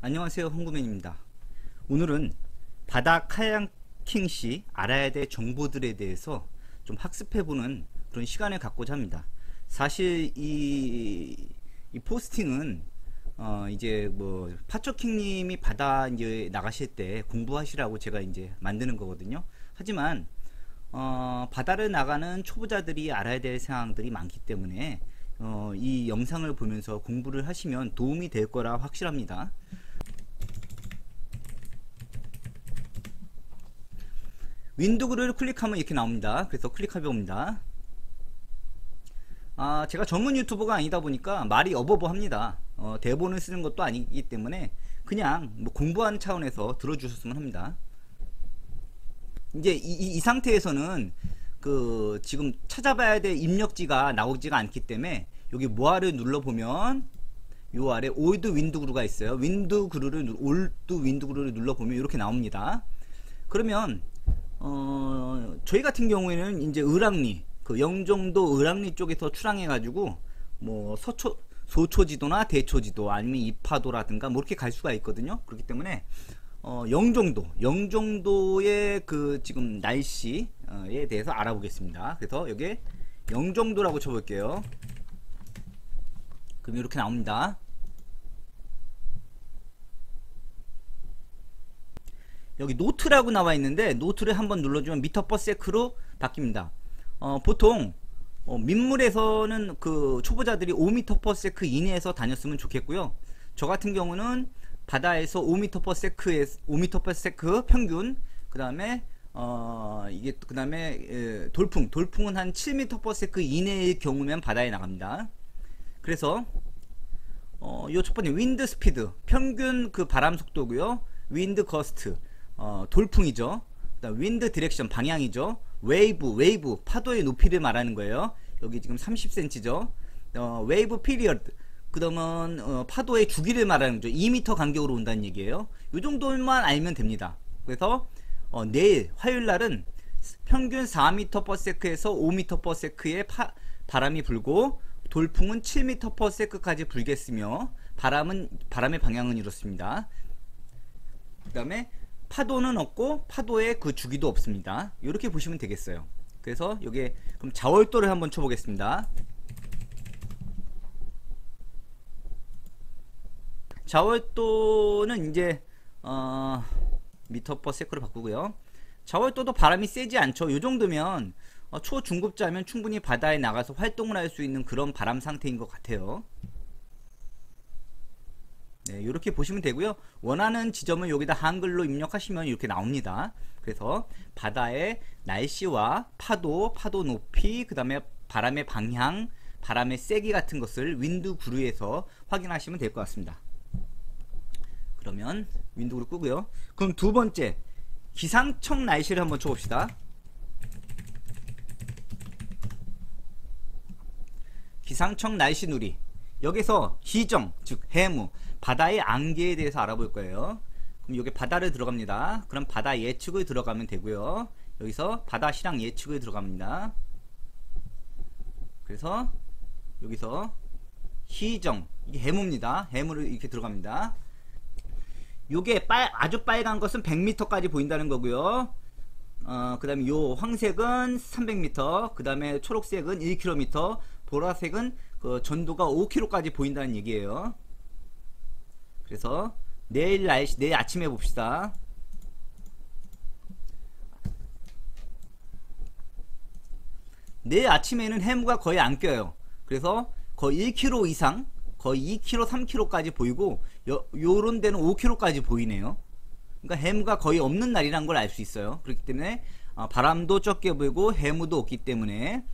안녕하세요, 홍구맨입니다. 오늘은 바다 카야킹 시 알아야 될 정보들에 대해서 좀 학습해보는 그런 시간을 갖고자 합니다. 사실 이 포스팅은 이제 뭐 파초킹님이 바다 이제 나가실 때 공부하시라고 제가 이제 만드는 거거든요. 하지만 바다를 나가는 초보자들이 알아야 될 사항들이 많기 때문에 이 영상을 보면서 공부를 하시면 도움이 될 거라 확실합니다. 윈도우를 클릭하면 이렇게 나옵니다. 그래서 클릭해 봅니다. 제가 전문 유튜버가 아니다 보니까 말이 어버버합니다. 대본을 쓰는 것도 아니기 때문에 그냥 뭐 공부하는 차원에서 들어주셨으면 합니다. 이제 이 상태에서는 그 지금 찾아봐야 될 입력지가 나오지가 않기 때문에 여기 뭐하를 눌러보면 요 아래 올드 윈도우가 있어요. 올드 윈도우를 눌러보면 이렇게 나옵니다. 그러면 저희 같은 경우에는 이제 을왕리, 그 영종도 을왕리 쪽에서 출항해 가지고 뭐 소초지도나 대초지도 아니면 이파도라든가 뭐 이렇게 갈 수가 있거든요. 그렇기 때문에 영종도의 그 지금 날씨에 대해서 알아보겠습니다. 그래서 여기 영종도라고 쳐볼게요. 그럼 이렇게 나옵니다. 여기 노트라고 나와 있는데 노트를 한번 눌러주면 미터 퍼 세크로 바뀝니다. 보통 민물에서는 그 초보자들이 5m per s 이내에서 다녔으면 좋겠고요. 저 같은 경우는 바다에서 5m per s 평균, 그 다음에 이게 그 다음에 돌풍은 한 7m per s 이내의 경우면 바다에 나갑니다. 그래서 요 첫 번째 윈드 스피드 평균 그 바람 속도고요. 윈드 거스트 돌풍이죠. 그다음 윈드 디렉션 방향이죠. 웨이브 파도의 높이를 말하는 거예요. 여기 지금 30cm죠. 웨이브 피리어드 그러면 파도의 주기를 말하는 거죠. 2m 간격으로 온다는 얘기예요. 이 정도만 알면 됩니다. 그래서 내일 화요일날은 평균 4m per s에서 5m per s의 바람이 불고 돌풍은 7m per s까지 불겠으며 바람의 방향은 이렇습니다. 그 다음에 파도는 없고 파도의 그 주기도 없습니다. 이렇게 보시면 되겠어요. 그래서 여기에 그럼 자월도를 한번 쳐보겠습니다. 자월도는 이제 미터 퍼 세크로 바꾸고요. 자월도도 바람이 세지 않죠. 이 정도면 초중급자면 충분히 바다에 나가서 활동을 할 수 있는 그런 바람 상태인 것 같아요. 네, 이렇게 보시면 되고요. 원하는 지점을 여기다 한글로 입력하시면 이렇게 나옵니다. 그래서 바다의 날씨와 파도 높이, 그 다음에 바람의 방향, 바람의 세기 같은 것을 윈드 구루에서 확인하시면 될 것 같습니다. 그러면 윈드 구루 끄고요. 그럼 두 번째 기상청 날씨를 한번 쳐봅시다. 기상청 날씨 누리. 여기서 기정, 즉 해무, 바다의 안개에 대해서 알아볼 거예요. 그럼 여기 바다를 들어갑니다. 그럼 바다 예측을 들어가면 되고요. 여기서 바다 실황 예측을 들어갑니다. 그래서 여기서 희정, 이게 해무입니다. 해무를 이렇게 들어갑니다. 요게 아주 빨간 것은 100m까지 보인다는 거고요. 그 다음에 요 황색은 300m, 그 다음에 초록색은 1km, 보라색은 그 전도가 5km까지 보인다는 얘기예요. 그래서 내일 아침에 봅시다. 내일 아침에는 해무가 거의 안 껴요. 그래서 거의 1km 이상, 거의 2km, 3km까지 보이고 요런 데는 5km까지 보이네요. 그러니까 해무가 거의 없는 날이란 걸 알 수 있어요. 그렇기 때문에 바람도 적게 불고 해무도 없기 때문에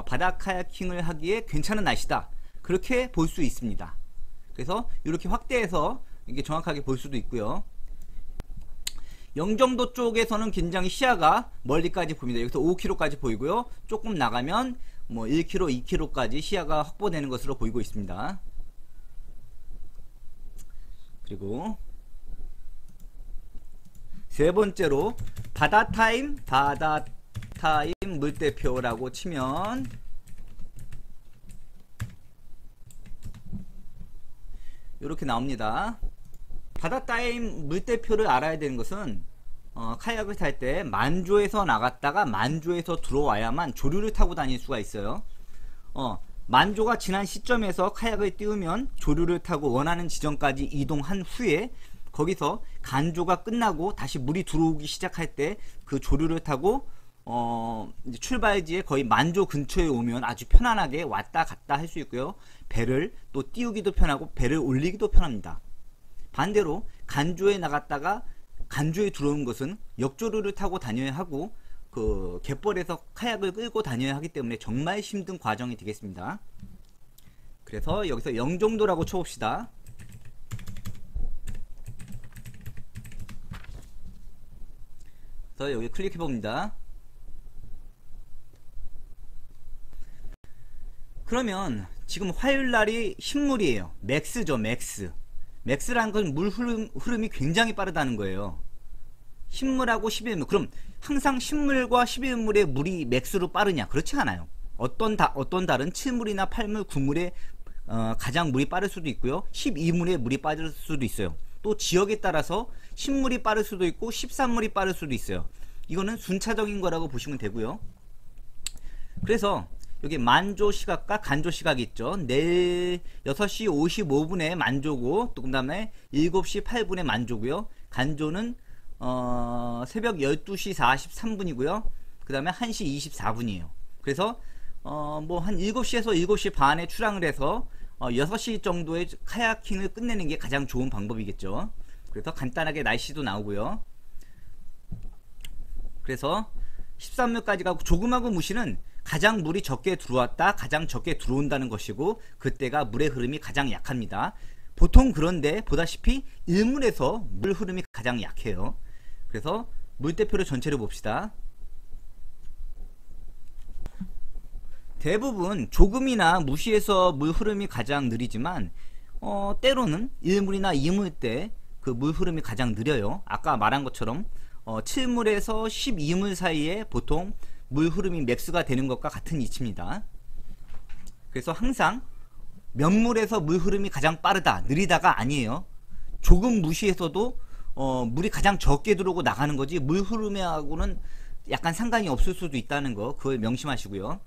바다 카야킹을 하기에 괜찮은 날씨다. 그렇게 볼 수 있습니다. 그래서 이렇게 확대해서 이게 정확하게 볼 수도 있고요. 영종도 쪽에서는 굉장히 시야가 멀리까지 보입니다. 여기서 5km까지 보이고요. 조금 나가면 뭐 1km, 2km까지 시야가 확보되는 것으로 보이고 있습니다. 그리고 세 번째로 바다타임 물대표라고 치면 이렇게 나옵니다. 바다 따임 물대표를 알아야 되는 것은 카약을 탈 때 만조에서 나갔다가 만조에서 들어와야만 조류를 타고 다닐 수가 있어요. 만조가 지난 시점에서 카약을 띄우면 조류를 타고 원하는 지점까지 이동한 후에 거기서 간조가 끝나고 다시 물이 들어오기 시작할 때 그 조류를 타고 이제 출발지에 거의 만조 근처에 오면 아주 편안하게 왔다 갔다 할 수 있고요. 배를 또 띄우기도 편하고 배를 올리기도 편합니다. 반대로 간조에 나갔다가 간조에 들어온 것은 역조류를 타고 다녀야 하고 그 갯벌에서 카약을 끌고 다녀야 하기 때문에 정말 힘든 과정이 되겠습니다. 그래서 여기서 0 정도라고 쳐봅시다. 그래서 여기 클릭해 봅니다. 그러면 지금 화요일날이 신물이에요. 맥스죠, 맥스. 맥스라는 건 물 흐름이 굉장히 빠르다는 거예요. 신물하고 11물. 그럼 항상 신물과 11물의 물이 맥스로 빠르냐? 그렇지 않아요. 어떤 달은 7물이나 8물, 9물에 가장 물이 빠를 수도 있고요. 12물에 물이 빠를 수도 있어요. 또 지역에 따라서 10물이 빠를 수도 있고 13물이 빠를 수도 있어요. 이거는 순차적인 거라고 보시면 되고요. 그래서 여기 만조 시각과 간조 시각이 있죠. 내일 6시 55분에 만조고 또 그 다음에 7시 8분에 만조고요. 간조는 새벽 12시 43분이고요. 그 다음에 1시 24분이에요. 그래서 뭐 한 7시에서 7시 반에 출항을 해서 6시 정도에 카야킹을 끝내는 게 가장 좋은 방법이겠죠. 그래서 간단하게 날씨도 나오고요. 그래서 13물까지 가고 조금하고 무시는 가장 물이 적게 들어왔다, 가장 적게 들어온다는 것이고 그때가 물의 흐름이 가장 약합니다. 보통 그런데 보다시피 1물에서 물 흐름이 가장 약해요. 그래서 물대표를 전체를 봅시다. 대부분 조금이나 무시해서 물 흐름이 가장 느리지만 때로는 1물이나 2물 때 그 물 흐름이 가장 느려요. 아까 말한 것처럼 7물에서 12물 사이에 보통 물 흐름이 맥스가 되는 것과 같은 위치입니다. 그래서 항상 몇 물에서 물 흐름이 가장 빠르다, 느리다가 아니에요. 조금 무시해서도 물이 가장 적게 들어오고 나가는 거지 물 흐름하고는 약간 상관이 없을 수도 있다는 거 그걸 명심하시고요.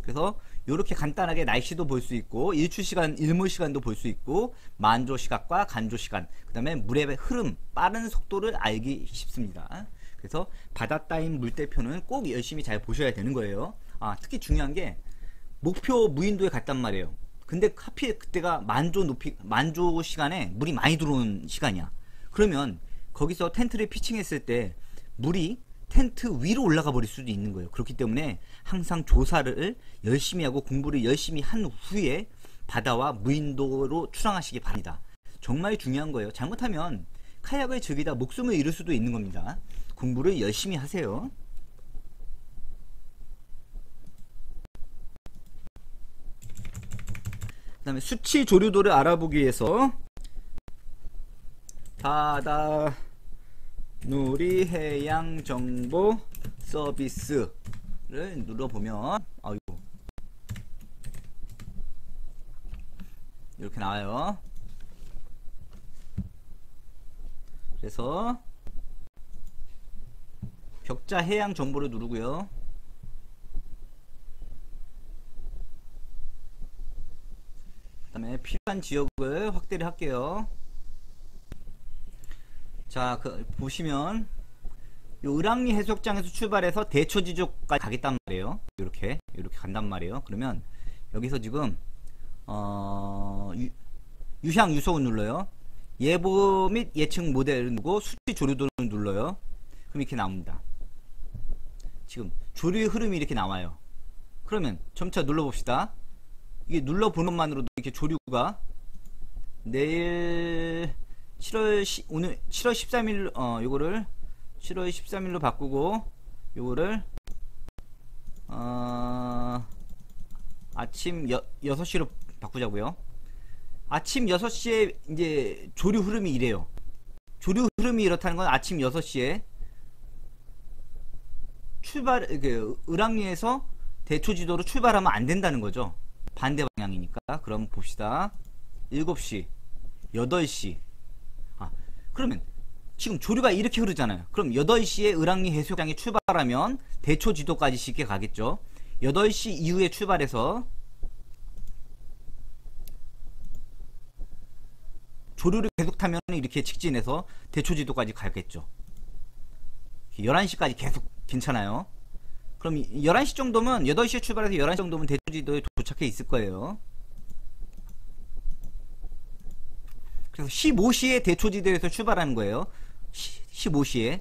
그래서 이렇게 간단하게 날씨도 볼 수 있고 일출시간, 일몰시간도 볼 수 있고 만조 시각과 간조 시간, 그 다음에 물의 흐름, 빠른 속도를 알기 쉽습니다. 그래서 바다 따임 물대표는 꼭 열심히 잘 보셔야 되는 거예요. 특히 중요한 게 목표 무인도에 갔단 말이에요. 근데 하필 그때가 만조 시간에 물이 많이 들어오는 시간이야. 그러면 거기서 텐트를 피칭했을 때 물이 텐트 위로 올라가 버릴 수도 있는 거예요. 그렇기 때문에 항상 조사를 열심히 하고 공부를 열심히 한 후에 바다와 무인도로 출항하시기 바랍니다. 정말 중요한 거예요. 잘못하면 카약을 즐기다 목숨을 잃을 수도 있는 겁니다. 공부를 열심히 하세요. 그 다음에 수치 조류도를 알아보기 위해서 바다 누리 해양 정보 서비스를 눌러보면 이렇게 나와요. 그래서 격자 해양 정보를 누르고요. 그 다음에 필요한 지역을 확대를 할게요. 자, 보시면 요 을왕리 해수욕장에서 출발해서 대초지족까지 가겠단 말이에요. 이렇게 간단 말이에요. 그러면 여기서 지금 유향 유속을 눌러요. 예보 및 예측 모델을 누르고 수치 조류도를 눌러요. 그럼 이렇게 나옵니다. 지금 조류의 흐름이 이렇게 나와요. 그러면 점차 눌러봅시다. 이게 눌러보는 것만으로도 이렇게 조류가 내일 오늘 7월 13일 요거를 7월 13일로 바꾸고 요거를 아침 6시로 바꾸자고요. 아침 6시에 이제 조류 흐름이 이래요. 조류 흐름이 이렇다는 건 아침 6시에 을왕리에서 대초지도로 출발하면 안 된다는 거죠. 반대 방향이니까. 그럼 봅시다. 7시, 8시, 그러면 지금 조류가 이렇게 흐르잖아요. 그럼 8시에 을왕리 해수욕장에 출발하면 대초 지도까지 쉽게 가겠죠. 8시 이후에 출발해서 조류를 계속 타면 이렇게 직진해서 대초 지도까지 가겠죠. 11시까지 계속 괜찮아요. 그럼 11시 정도면 8시에 출발해서 11시 정도면 대초 지도에 도착해 있을 거예요. 그래서 15시에 대초지대에서 출발하는 거예요. 15시에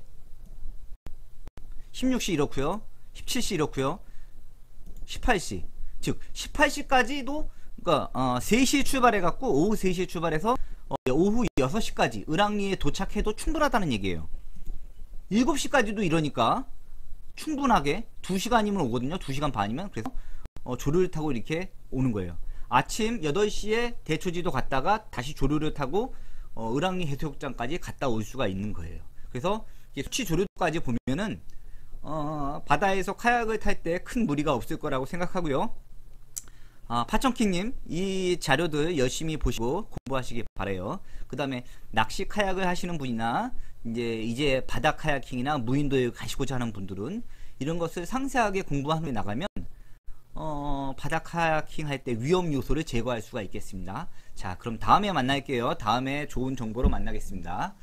16시 이렇고요. 17시 이렇고요. 18시 즉 18시까지도 그러니까 3시에 출발해 갖고 오후 3시에 출발해서 오후 6시까지 을왕리에 도착해도 충분하다는 얘기예요. 7시까지도 이러니까 충분하게 2시간이면 오거든요. 2시간 반이면. 그래서 조류를 타고 이렇게 오는 거예요. 아침 8시에 대초지도 갔다가 다시 조류를 타고 을왕리 해수욕장까지 갔다 올 수가 있는 거예요. 그래서 수치 조류까지 보면은 바다에서 카약을 탈 때 큰 무리가 없을 거라고 생각하고요. 파천킹님 이 자료들 열심히 보시고 공부하시기 바래요. 그 다음에 낚시 카약을 하시는 분이나 이제 바다 카야킹이나 무인도에 가시고자 하는 분들은 이런 것을 상세하게 공부한 후에 나가면 바다 카야킹 할 때 위험 요소를 제거할 수가 있겠습니다. 자, 그럼 다음에 만날게요. 다음에 좋은 정보로 만나겠습니다.